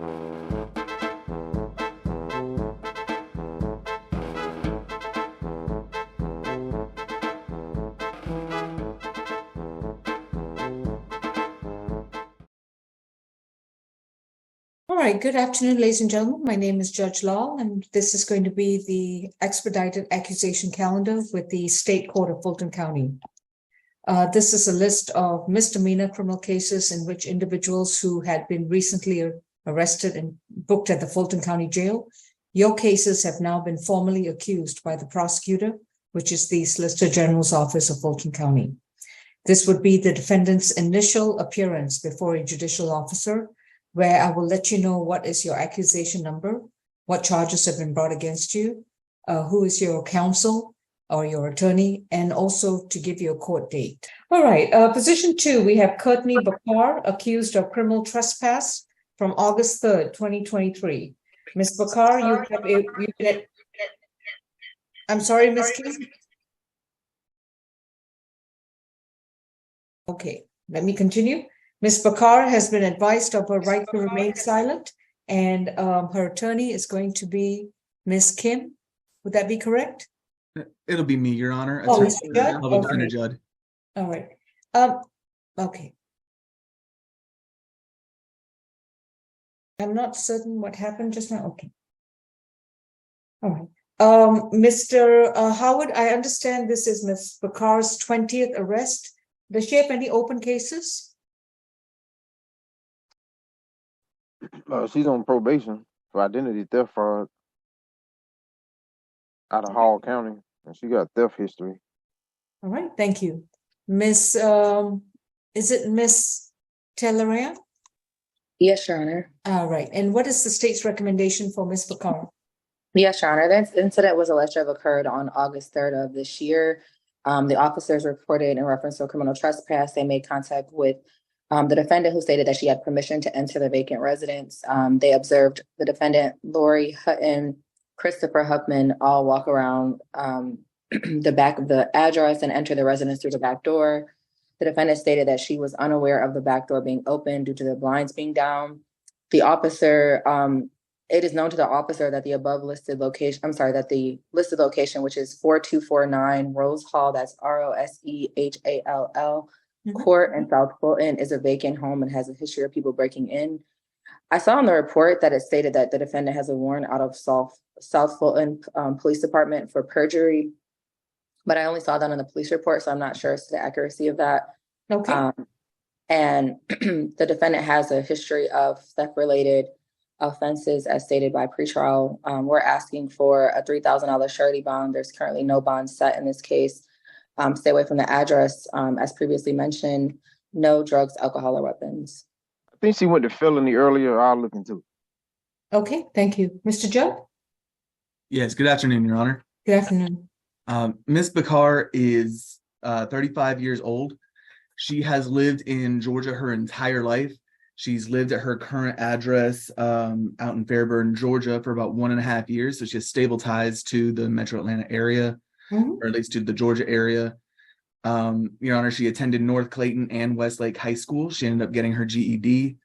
All right, good afternoon, ladies and gentlemen. My name is Judge Law, and this is going to be the expedited accusation calendar with the State Court of Fulton County. This is a list of misdemeanor criminal cases in which individuals who had been recently arrested and booked at the Fulton County Jail. Your cases have now been formally accused by the prosecutor, which is the Solicitor General's Office of Fulton County. This would be the defendant's initial appearance before a judicial officer, where I will let you know what is your accusation number, what charges have been brought against you, who is your counsel or your attorney, and also to give you a court date. All right, position 2, we have Courtney Bakar, accused of criminal trespass from August 3rd, 2023. Ms. Bakar, I'm sorry, Ms. Kim? Okay, let me continue. Ms. Bakar has been advised of her right to remain silent, and her attorney is going to be Ms. Kim. Would that be correct? It'll be me, Your Honor. Oh, Mr. Judd? Public Defender Judd. All right. Okay. I'm not certain what happened just now. Okay. All right. Mr. Howard, I understand this is Ms. Bakar's 20th arrest. Does she have any open cases? She's on probation for identity theft fraud out of Hall County, and she got theft history. All right, thank you. Miss, is it Miss Telleria? Yes, Your Honor. All right, and what is the state's recommendation for Miss Bakar? Yes, Your Honor. That incident was alleged to have occurred on August 3rd of this year. The officers reported in reference to a criminal trespass. They made contact with the defendant, who stated that she had permission to enter the vacant residence. They observed the defendant, Lori Hutton, Christopher Huffman, all walk around the back of the address and enter the residence through the back door. The defendant stated that she was unaware of the back door being open due to the blinds being down. The officer, it is known to the officer that the listed location, which is 4249 Rose Hall, that's Rosehall, Court in South Fulton, is a vacant home and has a history of people breaking in. I saw in the report that it stated that the defendant has a warrant out of South Fulton Police Department for perjury, but I only saw that in the police report, so I'm not sure as to the accuracy of that. Okay. And the defendant has a history of theft-related offenses as stated by pretrial. We're asking for a $3,000 surety bond. There's currently no bond set in this case. Stay away from the address, as previously mentioned, no drugs, alcohol, or weapons. I think she went to felony earlier. I'll look into it. Okay, thank you. Mr. Judd? Yes, good afternoon, Your Honor. Good afternoon. Ms. Bakar is 35 years old. She has lived in Georgia her entire life. She's lived at her current address out in Fairburn, Georgia for about 1.5 years. So she has stable ties to the Metro Atlanta area, or at least to the Georgia area. Your Honor, she attended North Clayton and Westlake High School. She ended up getting her GED.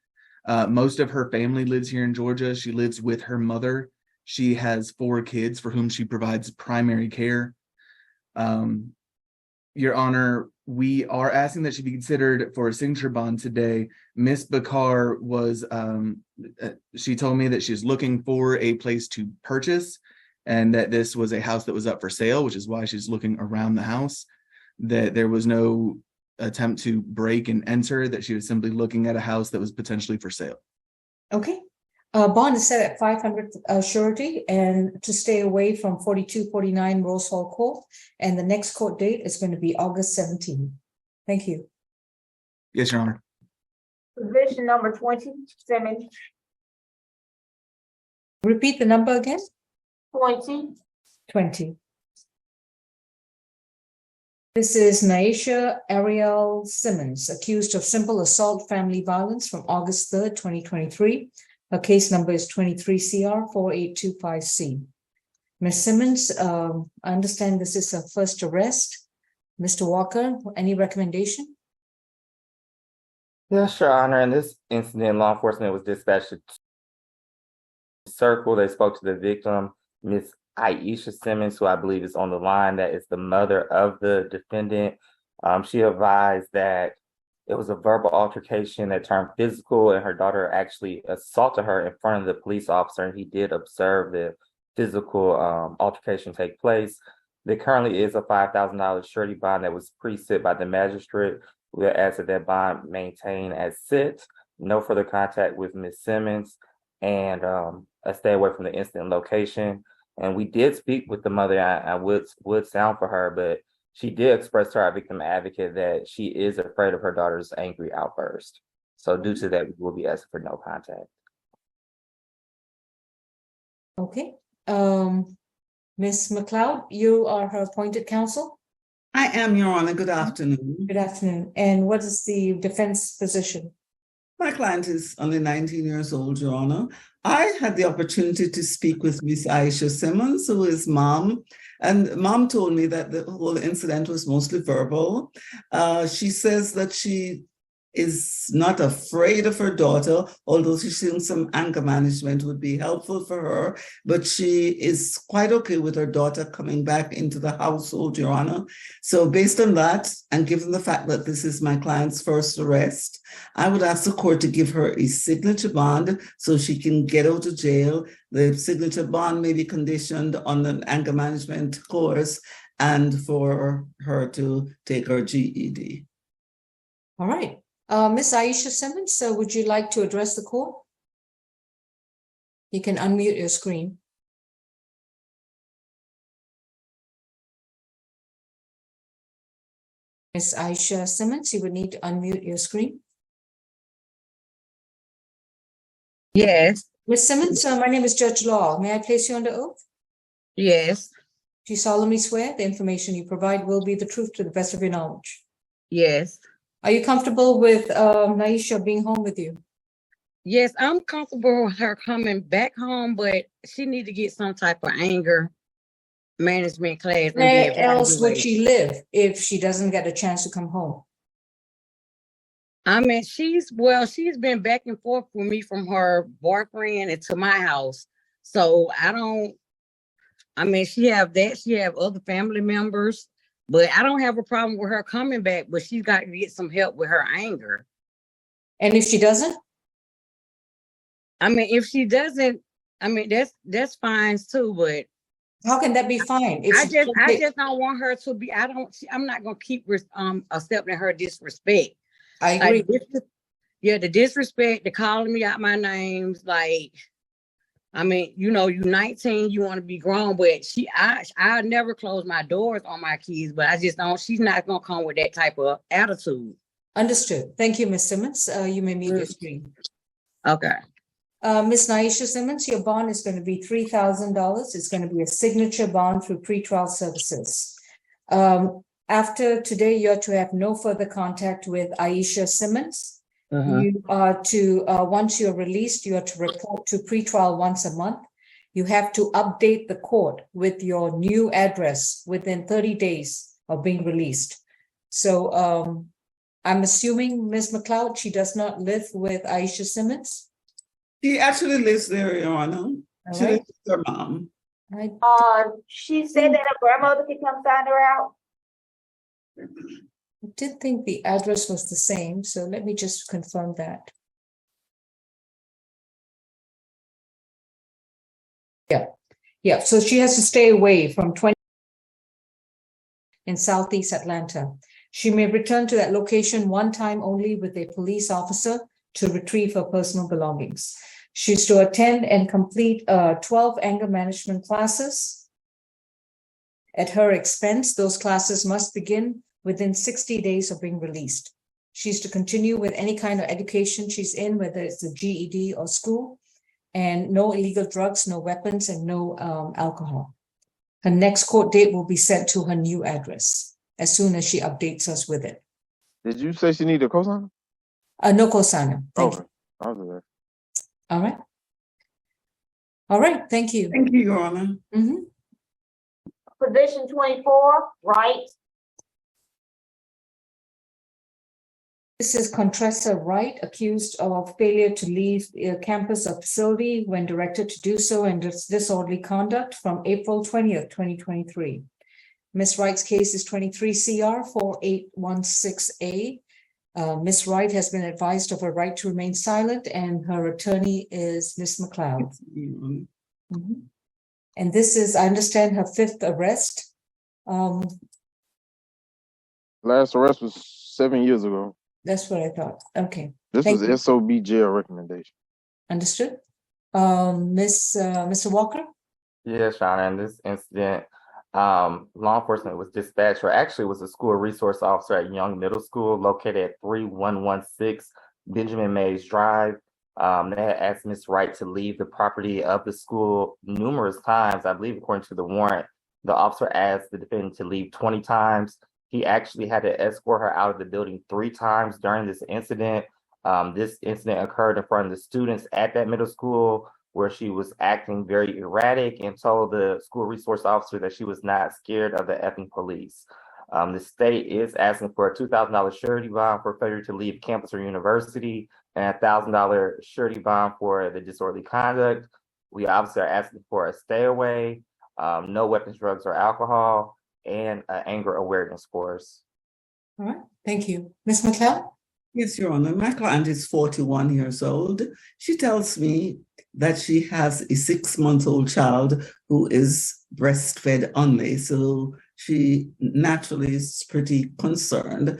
Most of her family lives here in Georgia. She lives with her mother. She has 4 kids for whom she provides primary care. Your Honor, we are asking that she be considered for a signature bond today. Miss Bakar was, she told me that she's looking for a place to purchase and that this was a house that was up for sale, which is why she's looking around the house, that there was no attempt to break and enter, that she was simply looking at a house that was potentially for sale. Okay. Bond is set at 500 surety, and to stay away from 4249 Rose Hall Court. And the next court date is going to be August 17. Thank you. Yes, Your Honor. Position number 20, Simmons. Repeat the number again. 20. This is Naisha Ariel Simmons, accused of simple assault family violence from August 3rd, 2023. Her case number is 23CR4825C. Ms. Simmons, I understand this is her first arrest. Mr. Walker, any recommendation? Yes, Your Honor. In this incident, law enforcement was dispatched Circle. They spoke to the victim, Miss Aisha Simmons, who I believe is on the line. That is the mother of the defendant. She advised that it was a verbal altercation that turned physical, and her daughter actually assaulted her in front of the police officer, and he did observe the physical altercation take place. There currently is a $5,000 surety bond that was pre-sit by the magistrate. We'll ask that bond maintain as sit, no further contact with Ms. Simmons, and stay away from the incident location. And we did speak with the mother. I would sound for her, but she did express to our victim advocate that she is afraid of her daughter's angry outburst. So due to that, we will be asking for no contact. Okay. Ms. McLeod, you are her appointed counsel. I am, Your Honor. Good afternoon. Good afternoon. And what is the defense position? My client is only 19 years old, Your Honor. I had the opportunity to speak with Miss Aisha Simmons, who is mom, and mom told me that the whole incident was mostly verbal. She says that she is not afraid of her daughter, although she thinks some anger management would be helpful for her, but she is quite okay with her daughter coming back into the household, Your Honor. So based on that, and given the fact that this is my client's first arrest, I would ask the court to give her a signature bond so she can get out of jail. The signature bond may be conditioned on an anger management course and for her to take her GED. All right. Ms. Aisha Simmons, would you like to address the court? You can unmute your screen. Ms. Aisha Simmons, you would need to unmute your screen. Yes, Ms. Simmons, my name is Judge Law. May I place you under oath? yes, Do you solemnly swear the information you provide will be the truth to the best of your knowledge? yes, Are you comfortable with Naisha being home with you? yes. I'm comfortable with her coming back home, but she need to get some type of anger management class. And Where be else would evaluated. she live if she doesn't get a chance to come home? I mean, she's been back and forth with me from her boyfriend and to my house. So she have other family members, but I don't have a problem with her coming back, but she's got to get some help with her anger. And if she doesn't? I mean, if she doesn't, I mean, that's fine too, but How can that be fine? If I she just doesn't get- don't want her to be, I'm not gonna keep accepting her disrespect. I agree. Like, the disrespect, the calling me out my names, like, I mean, you 19, you want to be grown, but I never close my doors on my kids, but I just don't, she's not gonna come with that type of attitude. Understood. Thank you, Ms. Simmons. You may mute your screen. Okay. Ms. Naisha Simmons, your bond is going to be $3,000. It's going to be a signature bond through pretrial services. After today, you're to have no further contact with Aisha Simmons. You are to, once you're released, you are to report to pretrial once a month. You have to update the court with your new address within 30 days of being released. So I'm assuming, Ms. McLeod, she does not live with Aisha Simmons? She actually lives there, Your Honor. All She right. lives with her mom. She said that her grandmother could come sign her out. I did think the address was the same, so let me just confirm that. Yeah, so she has to stay away from 20 in Southeast Atlanta. She may return to that location one time only with a police officer to retrieve her personal belongings. She's to attend and complete 12 anger management classes at her expense. Those classes must begin within 60 days of being released. She's to continue with any kind of education she's in, whether it's the GED or school, and no illegal drugs, no weapons, and no alcohol. Her next court date will be sent to her new address as soon as she updates us with it. Did you say she needed a cosigner? No cosigner. Thank you. I'll do that. All right. All right. Thank you. Thank you, Your Honor. Mhm. Position 24, Wright. This is Contressa Wright, accused of failure to leave the campus or facility when directed to do so and disorderly conduct from April 20th, 2023. Ms. Wright's case is 23 CR 4816A. Ms. Wright has been advised of her right to remain silent, and her attorney is Ms. McLeod. Mhm. And this is, I understand, her fifth arrest. Last arrest was 7 years ago. That's what I thought. Okay, This Thank was you. SOB jail recommendation. understood. Mr. Walker? Yes, Shauna, in this incident, law enforcement was dispatched, or actually was a school resource officer at Young Middle School located at 3116 Benjamin Mays Drive. They had asked Ms. Wright to leave the property of the school numerous times. I believe, according to the warrant, the officer asked the defendant to leave 20 times. He actually had to escort her out of the building 3 times during this incident. This incident occurred in front of the students at that middle school, where she was acting very erratic and told the school resource officer that she was not scared of the effing police. The state is asking for a $2,000 surety bond for failure to leave campus or university and a $1,000 surety bond for the disorderly conduct. We obviously are asking for a stay away, no weapons, drugs, or alcohol, and an anger awareness course. All right, thank you. Ms. McLeod? Yes, Your Honor. My client is 41 years old. She tells me that she has a 6-month-old child who is breastfed only. So she naturally is pretty concerned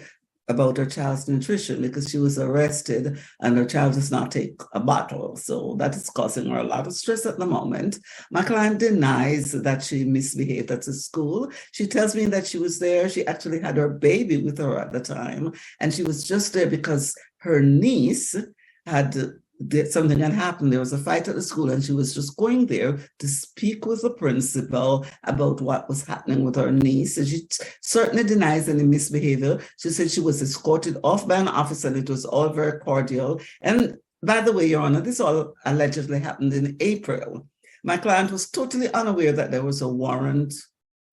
about her child's nutrition because she was arrested and her child does not take a bottle. So that is causing her a lot of stress at the moment. My client denies that she misbehaved at the school. She tells me that she was there. She actually had her baby with her at the time. And she was just there because her niece something had happened. There was a fight at the school, and she was just going there to speak with the principal about what was happening with her niece. And she certainly denies any misbehavior. She said she was escorted off by an officer, and it was all very cordial. And by the way, Your Honor, this all allegedly happened in April. My client was totally unaware that there was a warrant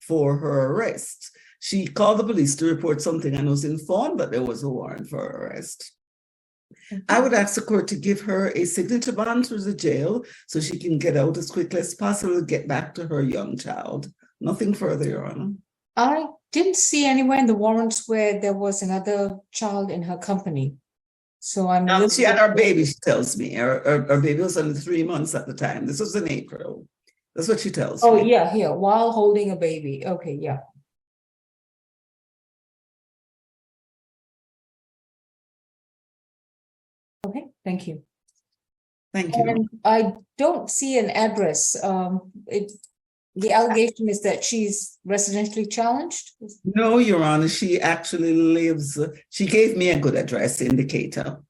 for her arrest. She called the police to report something and was informed that there was a warrant for her arrest. I would ask the court to give her a signature bond through the jail so she can get out as quickly as possible to get back to her young child. Nothing further, Your Honor. I didn't see anywhere in the warrants where there was another child in her company. So I'm. She had her baby, she tells me. Her baby was only 3 months at the time. This was in April. That's what she tells me. Oh, yeah, here, while holding a baby. Okay, yeah. Okay, thank you. Thank you. And I don't see an address. The allegation is that she's residentially challenged. No, Your Honor, she actually lives, she gave me a good address indicator.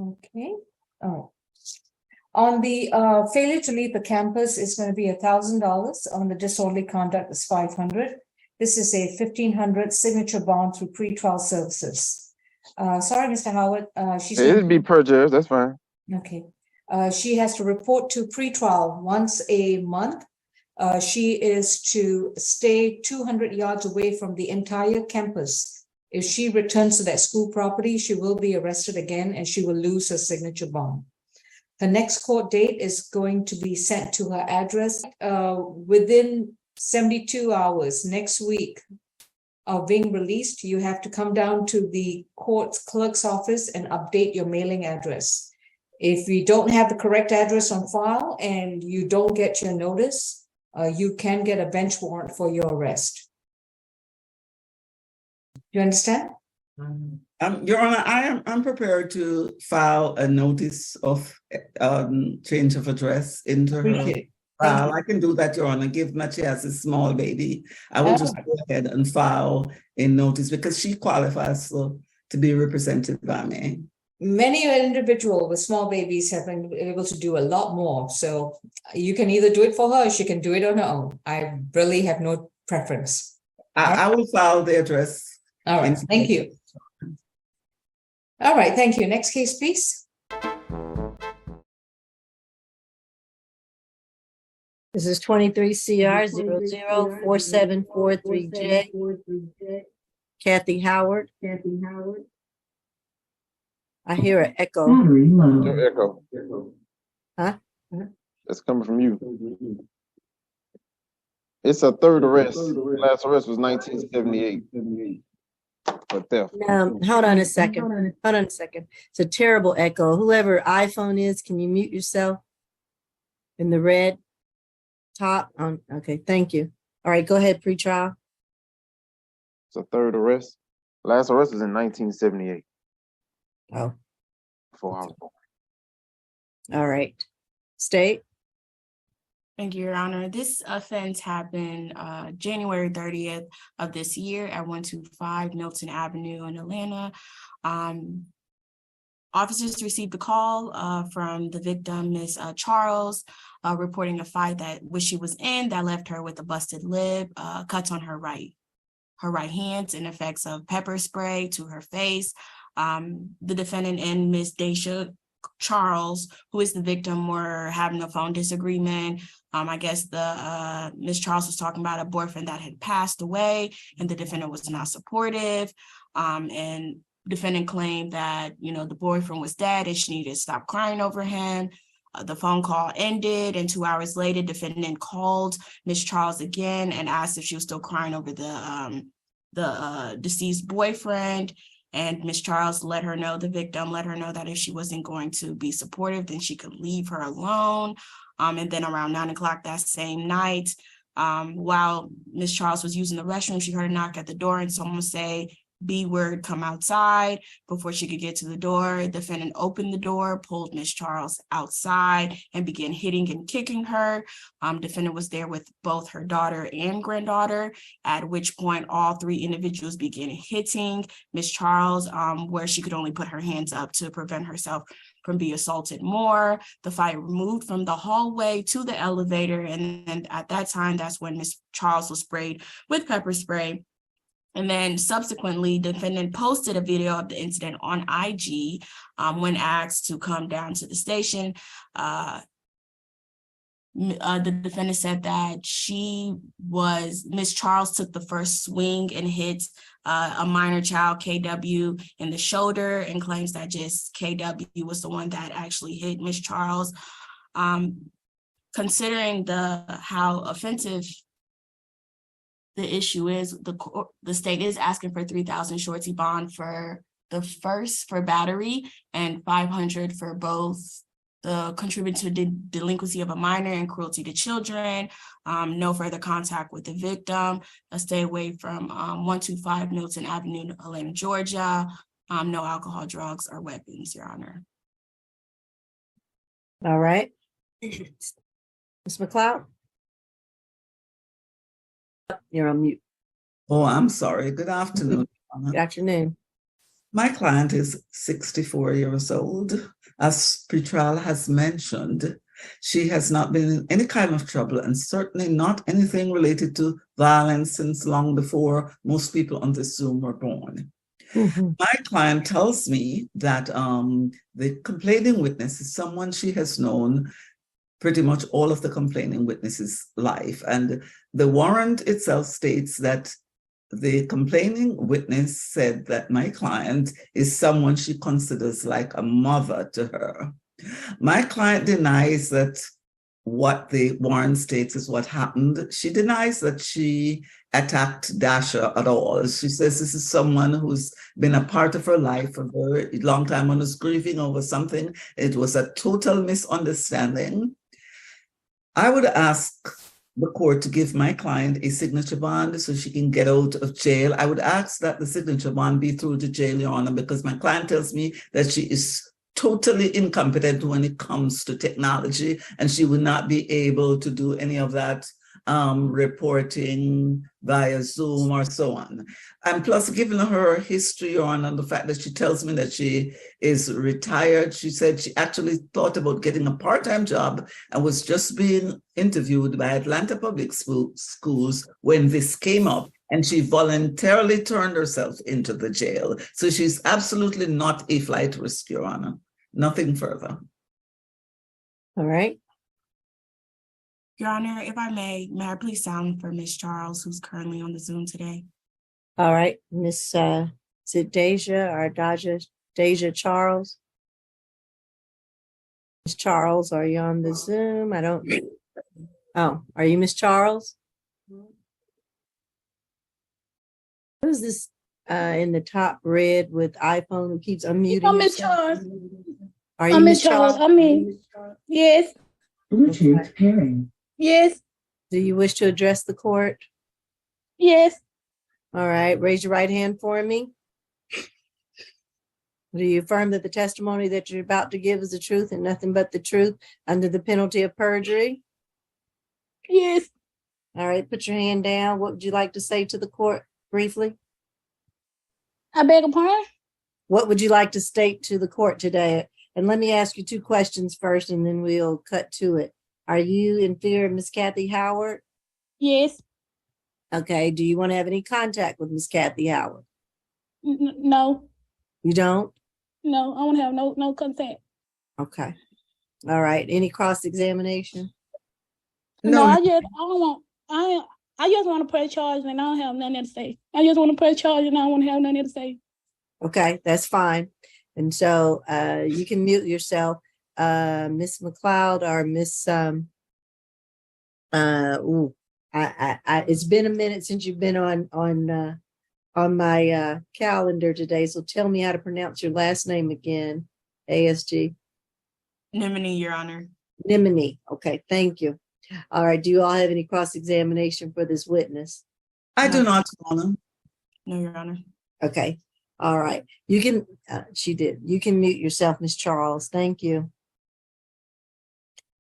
Okay. Oh. On the failure to leave the campus is going to be $1,000. On the disorderly conduct is $500. This is a $1,500 signature bond through pretrial services. Sorry, Mr. Howard. It'd be per judge, that's fine. Okay. She has to report to pretrial once a month. She is to stay 200 yards away from the entire campus. If she returns to that school property, she will be arrested again and she will lose her signature bond. Her next court date is going to be sent to her address within 72 hours next week of being released. You have to come down to the court's clerk's office and update your mailing address. If you don't have the correct address on file and you don't get your notice, you can get a bench warrant for your arrest. You understand? Your Honor, I'm prepared to file a notice of change of address into her Appreciate file. I can do that, Your Honor, given that she has a small baby. I will just go ahead and file a notice because she qualifies to be represented by me. Many individuals with small babies have been able to do a lot more. So you can either do it for her or she can do it on her own. I really have no preference. I will file the address. All right, thank you. All right, thank you. Next case, please. This is 23 CR 004743J. Kathy Howard. I hear an echo. Your echo. Huh? That's coming from you. It's a third arrest. Last arrest was 1978 for theft. Hold on a second. Hold on a second. It's a terrible echo. Whoever iPhone is, can you mute yourself? In the red top on. Okay, thank you. All right, go ahead, pretrial. It's a third arrest. Last arrest was in 1978. Oh, Before I was born. all right. State. Thank you, Your Honor. This offense happened January 30th of this year at 125 Milton Avenue in Atlanta. Officers received a call from the victim, Miss Charles, reporting a fight which she was in that left her with a busted lip, cuts on her right hand, and effects of pepper spray to her face. The defendant and Miss Naisha Charles, who is the victim, were having a phone disagreement. I guess the Miss Charles was talking about a boyfriend that had passed away, and the defendant was not supportive. And defendant claimed that, the boyfriend was dead and she needed to stop crying over him. The phone call ended, and 2 hours later, defendant called Miss Charles again and asked if she was still crying over the deceased boyfriend. And Miss Charles the victim let her know that if she wasn't going to be supportive, then she could leave her alone. And then around 9 o'clock that same night, while Miss Charles was using the restroom, she heard a knock at the door and someone say, "B word, come outside." Before she could get to the door, the defendant opened the door, pulled Miss Charles outside, and began hitting and kicking her. Defendant was there with both her daughter and granddaughter, at which point all three individuals began hitting Miss Charles, where she could only put her hands up to prevent herself from being assaulted more. The fight moved from the hallway to the elevator, and at that time, that's when Miss Charles was sprayed with pepper spray. And then subsequently, defendant posted a video of the incident on IG when asked to come down to the station. The defendant said that Miss Charles took the first swing and hit a minor child, KW, in the shoulder, and claims that just KW was the one that actually hit Miss Charles. Considering how offensive the issue is, the state is asking for $3,000 surety bond for the first for battery and $500 for both the contributing to delinquency of a minor and cruelty to children. No further contact with the victim. Stay away from 125 Milton Avenue, Atlanta, Georgia. No alcohol, drugs, or weapons, Your Honor. All right. Ms. McLeod? You're on mute. Oh, I'm sorry. Good afternoon. Good afternoon. My client is 64 years old. As pretrial has mentioned, she has not been in any kind of trouble, and certainly not anything related to violence since long before most people on this Zoom were born. Mm-hmm. My client tells me that the complaining witness is someone she has known pretty much all of the complaining witnesses' life. And the warrant itself states that the complaining witness said that my client is someone she considers like a mother to her. My client denies that what the warrant states is what happened. She denies that she attacked Dasha at all. She says this is someone who's been a part of her life for a very long time and was grieving over something. It was a total misunderstanding. I would ask the court to give my client a signature bond so she can get out of jail. I would ask that the signature bond be through the jail, Your Honor, because my client tells me that she is totally incompetent when it comes to technology, and she would not be able to do any of that reporting via Zoom or so on. And plus, given her history, Your Honor, and the fact that she tells me that she is retired, she said she actually thought about getting a part-time job and was just being interviewed by Atlanta Public Schools when this came up, and she voluntarily turned herself into the jail. So she's absolutely not a flight risk, Your Honor. Nothing further. All right. Your Honor, if I may I please sound for Miss Charles, who's currently on the Zoom today? All right, Miss is it Deja or Daja? Deja Charles. Miss Charles, are you on the Zoom? I don't. Oh, are you Miss Charles? Who's this in the top red with iPhone who keeps unmuting? I'm Miss yourself? Charles. Are you I'm Miss Miss Charles. Charles? I mean, yes, Okay. pairing. yes, Do you wish to address the court? yes. All right, raise your right hand for me. Do you affirm that the testimony that you're about to give is the truth and nothing but the truth under the penalty of perjury? Yes. All right, put your hand down. What would you like to say to the court briefly? I beg your pardon? What would you like to state to the court today? And let me ask you two questions first, and then we'll cut to it. Are you in fear of Miss Kathy Howard? Yes. Okay, do you want to have any contact with Miss Kathy Howard? No, You don't? no, I want to have no contact. Okay. All right, any cross-examination? No, I don't want, I just want to press charge and I don't have nothing to say. I just want to press charge and I don't want to have nothing to say. Okay, that's fine. And so you can mute yourself. Miss McLeod or Miss it's been a minute since you've been on my calendar today. So tell me how to pronounce your last name again. ASG. Nimini, Your Honor. Nimini. Okay, thank you. All right. Do you all have any cross-examination for this witness? I do not, Your Honor. No, Your Honor. Okay. All right. You can, she did. You can mute yourself, Miss Charles. Thank you.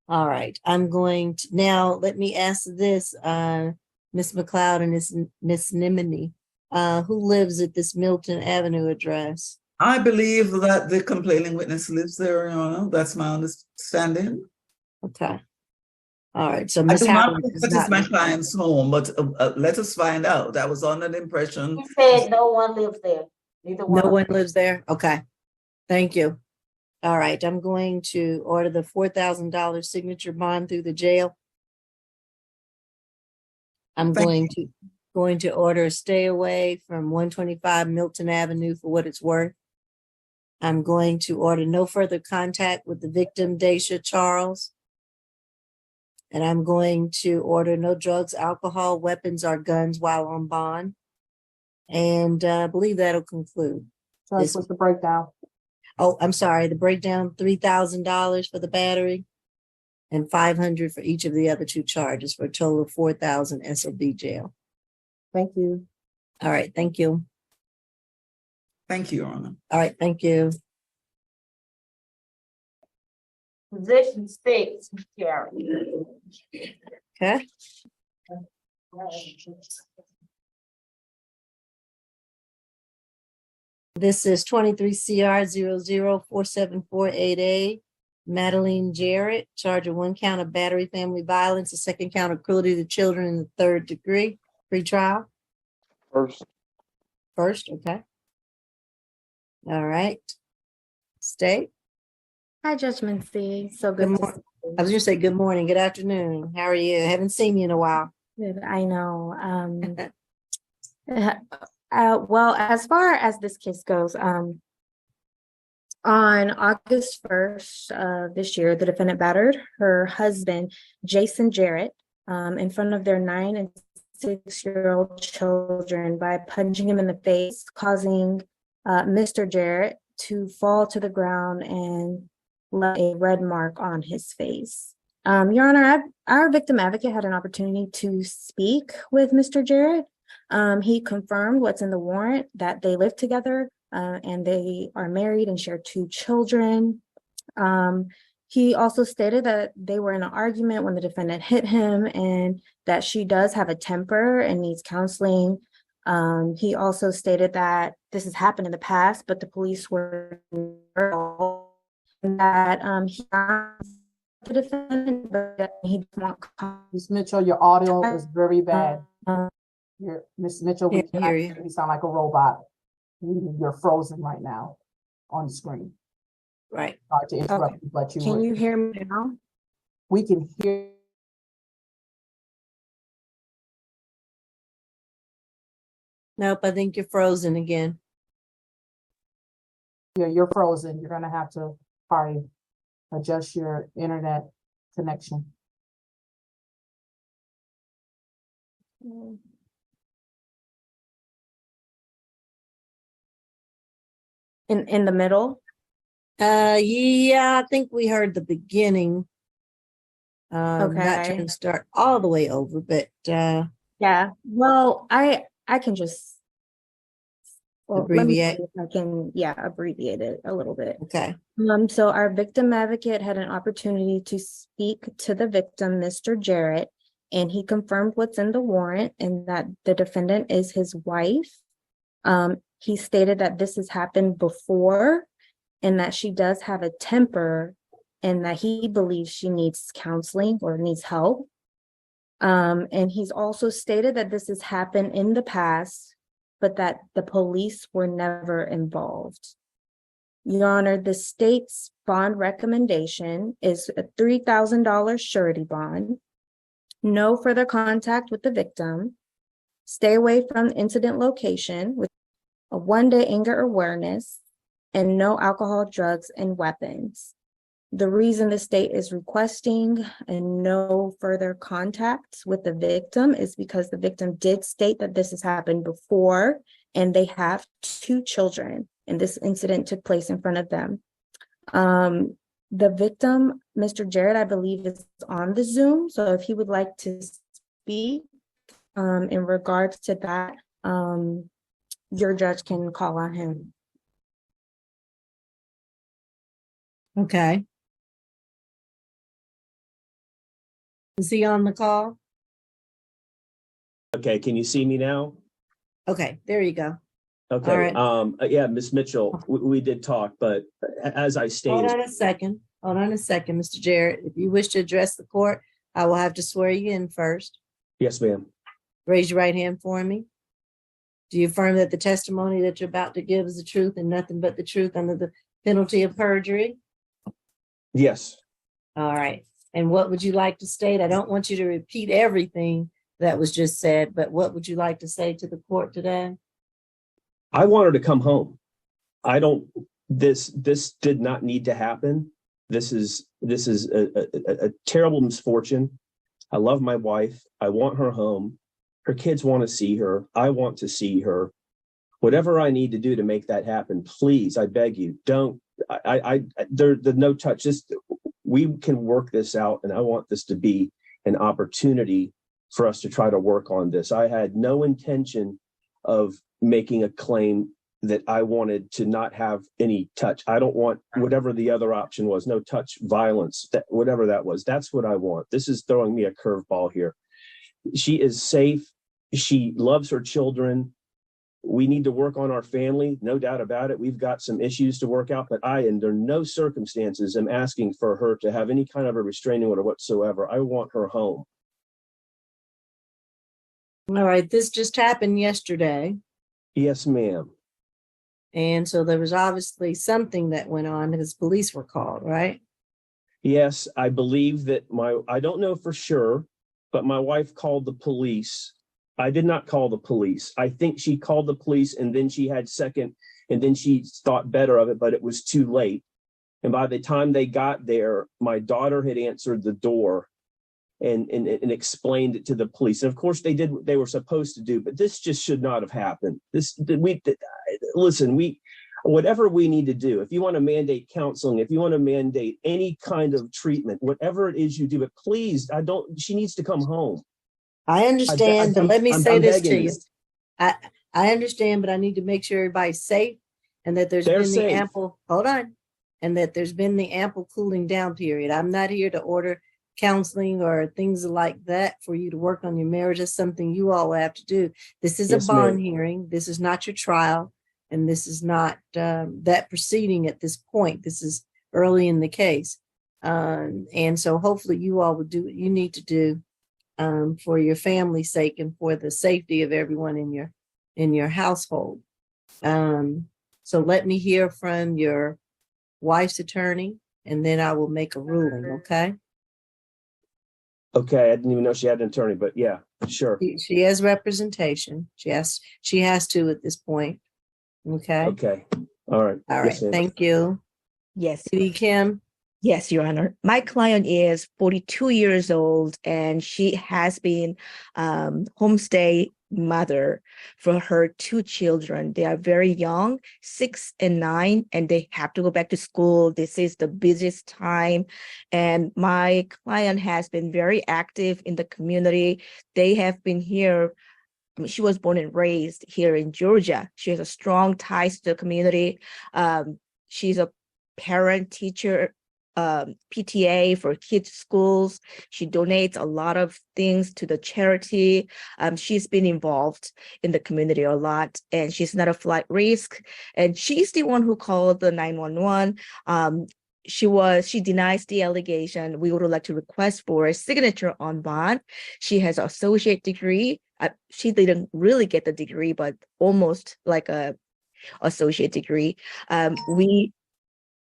All right. I'm going to, now let me ask this, Miss McLeod and Miss Nimini, who lives at this Milton Avenue address? I believe that the complaining witness lives there, Your Honor. That's my understanding. Okay. All right. So I Miss do not Howard think is that is not. my client's home, but let us find out. I was under the impression. He said no one lives there. Neither one. No one lives there? Okay. Thank you. All right. I'm going to order the $4,000 signature bond through the jail. I'm Thank going to order a stay away from 125 Milton Avenue for what it's worth. I'm going to order no further contact with the victim, Daisha Charles. And I'm going to order no drugs, alcohol, weapons, or guns while on bond. And I believe that'll conclude. Judge, what's the breakdown? Oh, I'm sorry. The breakdown, $3,000 for the battery and $500 for each of the other two charges for a total of $4,000 SOB jail. Thank you. All right. Thank you. Thank you, Your Honor. All right. Thank you. Position 6, Jarrett. Okay. This is 23 CR 0047488A. Madeline Jarrett, charge of 1 count of battery family violence, a 2nd count of cruelty to children in the 3rd degree. Pre-trial. First, okay. All right. State. Hi, Judge Mincy. So Good good to morning. I was just say good morning, good afternoon. How are you? I haven't seen you in a while. Good. I know. Well, as far as this case goes, on August 1st of this year, the defendant battered her husband, Jason Jarrett, in front of their 9 and 6-year-old children by punching him in the face, causing Mr. Jarrett to fall to the ground and left a red mark on his face. Your Honor, our victim advocate had an opportunity to speak with Mr. Jarrett. He confirmed what's in the warrant, that they live together and they are married and share 2 children. He also stated that they were in an argument when the defendant hit him and that she does have a temper and needs counseling. He also stated that this has happened in the past, but the police were that he the defendant, but he didn't want. Ms. Mitchell, your audio is very bad. Ms. Mitchell, we Can't cannot hear you. hear you. Sound like a robot. You're frozen right now on the screen. Right. Sorry to interrupt you, but Can you hear me now? we can hear. Nope, I think you're frozen again. You're frozen. You're gonna have to probably adjust your internet connection. In the middle? Yeah, I think we heard the beginning. Not Okay. trying to start all the way over, but Yeah. Well, I can just let me see abbreviate. if I can, abbreviate it a little bit. Okay. So our victim advocate had an opportunity to speak to the victim, Mr. Jarrett, and he confirmed what's in the warrant and that the defendant is his wife. He stated that this has happened before and that she does have a temper and that he believes she needs counseling or needs help. And he's also stated that this has happened in the past, but that the police were never involved. Your Honor, the state's bond recommendation is a $3,000 surety bond, no further contact with the victim, stay away from the incident location with a one-day anger awareness, and no alcohol, drugs, and weapons. The reason the state is requesting and no further contact with the victim is because the victim did state that this has happened before and they have 2 children and this incident took place in front of them. The victim, Mr. Jarrett, I believe is on the Zoom. So if he would like to speak in regards to that, your judge can call on him. Okay. Is he on the call? Okay, can you see me now? Okay, there you go. Okay, All right. yeah, Ms. Mitchell, we did talk, but as I Hold stated, on a second. Hold on a second, Mr. Jarrett. If you wish to address the court, I will have to swear you in first. yes, ma'am. Raise your right hand for me. Do you affirm that the testimony that you're about to give is the truth and nothing but the truth under the penalty of perjury? Yes. All right. And what would you like to state? I don't want you to repeat everything that was just said, but what would you like to say to the court today? I want her to come home. This did not need to happen. This is a terrible misfortune. I love my wife. I want her home. Her kids want to see her. I want to see her. Whatever I need to do to make that happen, please, I beg you, don't. The no touch. Just we can work this out, and I want this to be an opportunity for us to try to work on this. I had no intention of making a claim that I wanted to not have any touch. I don't want whatever the other option was, no touch violence, whatever that was. That's what I want. This is throwing me a curveball here. She is safe. She loves her children. We need to work on our family, no doubt about it. We've got some issues to work out, but I, under no circumstances, am asking for her to have any kind of a restraining order whatsoever. I want her home. All right. This just happened yesterday. Yes, ma'am. And so there was obviously something that went on because police were called, right? Yes, I believe that I don't know for sure, but my wife called the police. I did not call the police. I think she called the police and then she thought better of it, but it was too late. And by the time they got there, my daughter had answered the door and explained it to the police. And of course they did what they were supposed to do, but this just should not have happened. Whatever we need to do, if you want to mandate counseling, if you want to mandate any kind of treatment, whatever it is you do, but please, she needs to come home. I understand, but let me say this to you. you. I understand, but I need to make sure everybody's safe and that there's They're been safe. the ample, hold on, and that there's been the ample cooling down period. I'm not here to order counseling or things like that for you to work on your marriage. That's something you all have to do. This is Yes, a bond ma'am. hearing. This is not your trial. And this is not that proceeding at this point. This is early in the case. And so hopefully you all will do what you need to do for your family's sake and for the safety of everyone in your household. So let me hear from your wife's attorney and then I will make a ruling, okay? Okay, I didn't even know she had an attorney, but yeah, sure. She has representation. She has to at this point. Okay. Okay. All right. All right, Yes, ma'am. thank you. Yes. PD Kim? Yes, Your Honor. My client is 42 years old and she has been homestay mother for her two children. They are very young, 6 and 9, and they have to go back to school. This is the busiest time. And my client has been very active in the community. They have been here. I mean, she was born and raised here in Georgia. She has a strong ties to the community. She's a parent teacher, PTA for kids schools. She donates a lot of things to the charity. She's been involved in the community a lot, and she's not a flight risk. And she's the one who called the 911. She denies the allegation. We would like to request for a signature on bond. She has an associate degree. She didn't really get the degree, but almost like a associate degree. We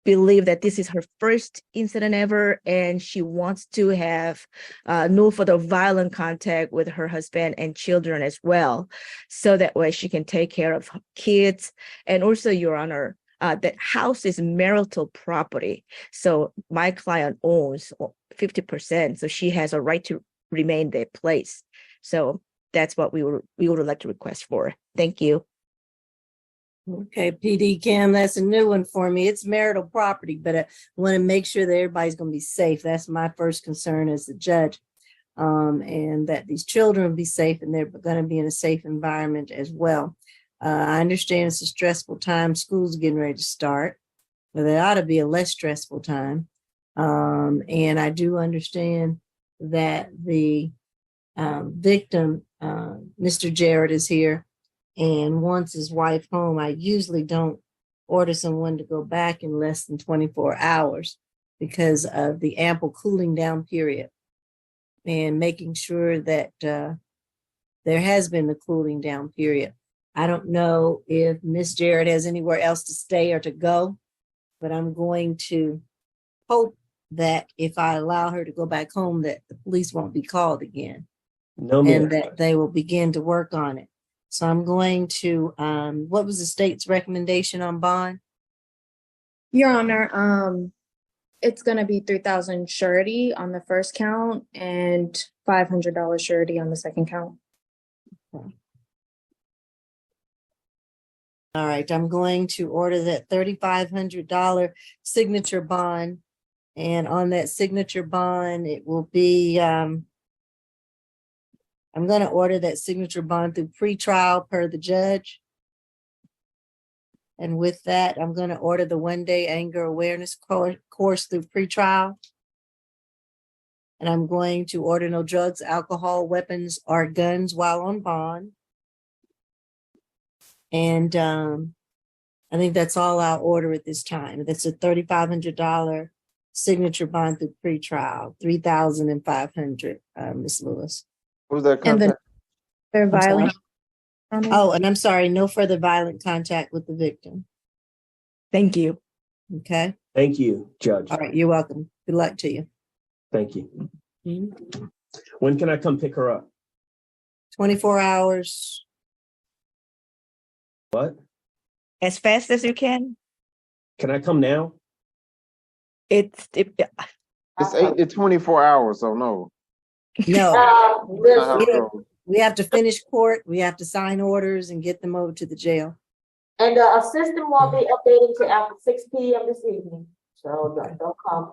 believe that this is her first incident ever, and she wants to have no further violent contact with her husband and children as well, so that way she can take care of her kids. And also, Your Honor, that house is marital property, so my client owns 50%, so she has a right to remain their place. So that's what we would like to request for. Thank you. Okay, PD Kim, that's a new one for me. It's marital property, but I want to make sure that everybody's going to be safe. That's my first concern as the judge, and that these children will be safe and they're going to be in a safe environment as well. I understand it's a stressful time. School's getting ready to start, but there ought to be a less stressful time. And I do understand that the victim, Mr. Jarrett, is here and wants his wife home. I usually don't order someone to go back in less than 24 hours because of the ample cooling down period and making sure that there has been the cooling down period. I don't know if Miss Jarrett has anywhere else to stay or to go, but I'm going to hope that if I allow her to go back home, that the police won't be called again. No, ma'am. And that they will begin to work on it. So I'm going to, what was the state's recommendation on bond? Your Honor, it's going to be $3,000 surety on the first count and $500 surety on the second count. Okay. All right, I'm going to order that $3,500 signature bond. And on that signature bond, it will be, I'm going to order that signature bond through pretrial per the judge. And with that, I'm going to order the one-day anger awareness course through pretrial. And I'm going to order no drugs, alcohol, weapons, or guns while on bond. And I think that's all I'll order at this time. That's a $3,500 signature bond through pretrial, $3,500, Ms. Lewis. Who's that And contact? they're I'm sorry. violent. Oh, and I'm sorry, no further violent contact with the victim. Thank you. Okay. Thank you, Judge. All right, you're welcome. Good luck to you. Thank you. When can I come pick her up? 24 hours. What? As fast as you can. Can I come now? It's 8 to 24 hours, so no. No. Listen, We have to finish court. We have to sign orders and get them over to the jail. and the system won't be updated till after 6 p.m. this evening, so don't come.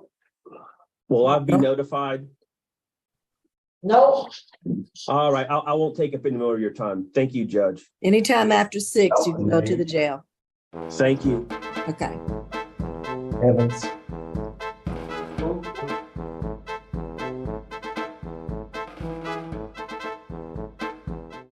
Will I be notified? No. All right, I won't take up any more of your time. Thank you, Judge. Anytime after 6, you can go to the jail. Thank you. Okay. Evans.